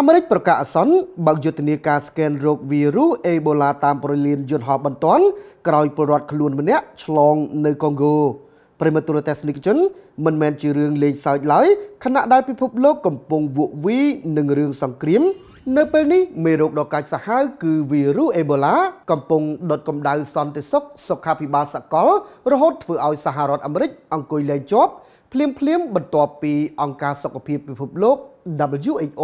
អាមេរិកប្រកាសអាសន្នបើកយុទ្ធនាការស្កេនរោគវីរុសអេបូឡាតាមប្រលានយន្តហោះបន្ទាន់ក្រោយពលរដ្ឋខ្លួនម្នាក់ឆ្លងនៅកុងហ្គោប្រិមត្តទូរទស្សនិកជនមិនមែនជារឿងលេងសើចឡើយខណៈដែលពិភពលោកកំពុងវក់វីនឹងរឿងសង្គ្រាមនៅពេលនេះមេរោគដ៏កាចសាហាវគឺវីរុសអេបូឡាកំពុងដុតកម្ដៅសន្តិសុខសុខាភិបាលសកលរហូតធ្វើឲ្យសហរដ្ឋអាមេរិកអង្គុយលែងជាប់ភ្លាមបន្ទាប់ពីអង្គការសុខភាពពិភពលោក WHO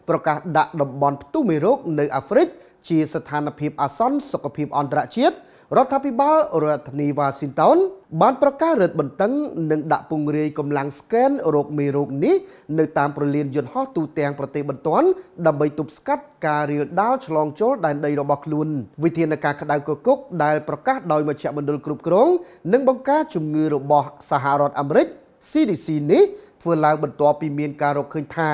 ប្រកាសដាក់តំបន់ផ្ទុះមេរោគនៅអាហ្វ្រិកជាស្ថានភាពអាសន្នសុខភាពអន្តរជាតិរដ្ឋាភិបាលរដ្ឋធានីវ៉ាស៊ីនតោនបានប្រកាសរឹតបន្តឹងនិងដាក់ពង្រាយកម្លាំងស្កេនរោគមេរោគនេះនៅតាមប្រលានយន្តហោះទូទាំងប្រទេសបន្ទាន់ដើម្បីទប់ស្កាត់ការរាលដាលឆ្លងចូលដែនដីរបស់ខ្លួនវិធានការក្តៅគគុកដែលប្រកាសដោយមជ្ឈមណ្ឌលគ្រប់គ្រងនិងបង្ការជំងឺរបស់សហរដ្ឋអាមេរិក CDC នេះធ្វើឡើងបន្ទាប់ពីមានការរកឃើញថា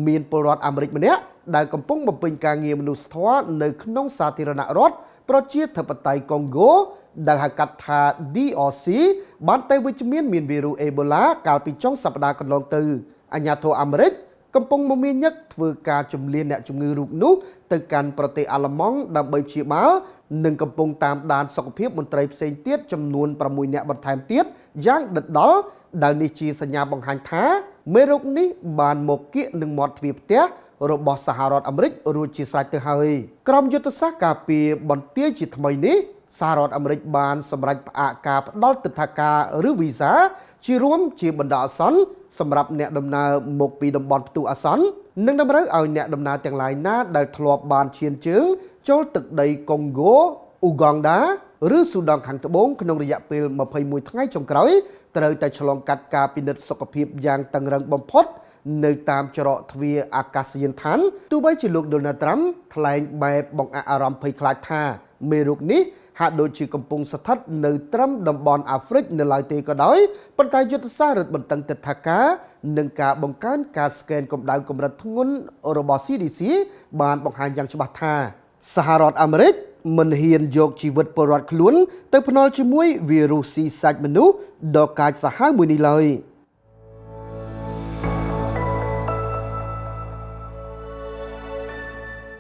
មានពលរដ្ឋអាមេរិកម្នាក់ដែលកំពុងបំពេញការងារមនុស្សធម៌នៅក្នុងសាធារណរដ្ឋប្រជាធិបតេយ្យកុងហ្គោដែលហៅកាត់ថា DRC បានទៅវិជ្ជមានវីរុសអេបូឡាកាលពីចុងសប្តាហ៍កន្លងទៅអាជ្ញាធរអាមេរិកកំពុងមមាញឹកធ្វើការជំនះអ្នកជំងឺរូបនោះទៅកាន់ប្រទេសអាល្លឺម៉ង់ដើម្បីព្យាបាលនិងកំពុងតាមដានសុខភាពមន្ត្រីផ្សេងទៀតចំនួន6អ្នកបន្ថែមទៀតយ៉ាងដិតដល់ដែលនេះជាសញ្ញាបង្ហាញថាមេរោគនេះបានមកគៀកនឹងមាត់ទ្វារផ្ទះរបស់សហរដ្ឋអាមេរិករួចជាស្រេចទៅហើយក្រុមយុទ្ធសាស្ត្រការពារបន្ទាយជាថ្មីនេះសហរដ្ឋអាមេរិកបានសម្រេចផ្អាកការផ្ដល់ទិដ្ឋាការឬវីសាជារួមជាបណ្ដោះអាសន្នសម្រាប់អ្នកដំណើរមកពីតំបន់ផ្ទុះអាសន្ននិងតម្រូវឲ្យអ្នកដំណើរទាំងឡាយណាដែលធ្លាប់បានឈានជើងចូលទឹកដីកុងហ្គោអ៊ូហ្គង់ដាឬស៊ូដង់ខាងត្បូងក្នុងរយៈពេល21ថ្ងៃចុងក្រោយត្រូវតែឆ្លងកាត់ការពិនិត្យសុខភាពយ៉ាងតឹងរ៉ឹងបំផុតនៅតាមច្រកទ្វារអាកាសយានដ្ឋានទោះបីជាលោក Donald Trump ថ្លែងបែបបង្អាក់អារម្មណ៍ភ័យខ្លាចថាមេរោគនេះហាក់ដូចជាកំពុងស្ថិតនៅត្រឹមតំបន់អាហ្វ្រិកនៅឡើយទេក៏ដោយប៉ុន្តែយុទ្ធសាស្ត្ររឹតបន្តឹងទិដ្ឋាការនិងការបង្កើនការស្កេនកម្ដៅកម្រិតធ្ងន់របស់ CDC បានបង្ហាញយ៉ាងច្បាស់ថាសហរដ្ឋអាមេរិកមិនហ៊ានយកជីវិតពលរដ្ឋខ្លួនទៅភ្នាល់ជាមួយវីរុសស៊ីសាច់មនុស្សដ៏កាចសាហាវមួយនេះឡើយ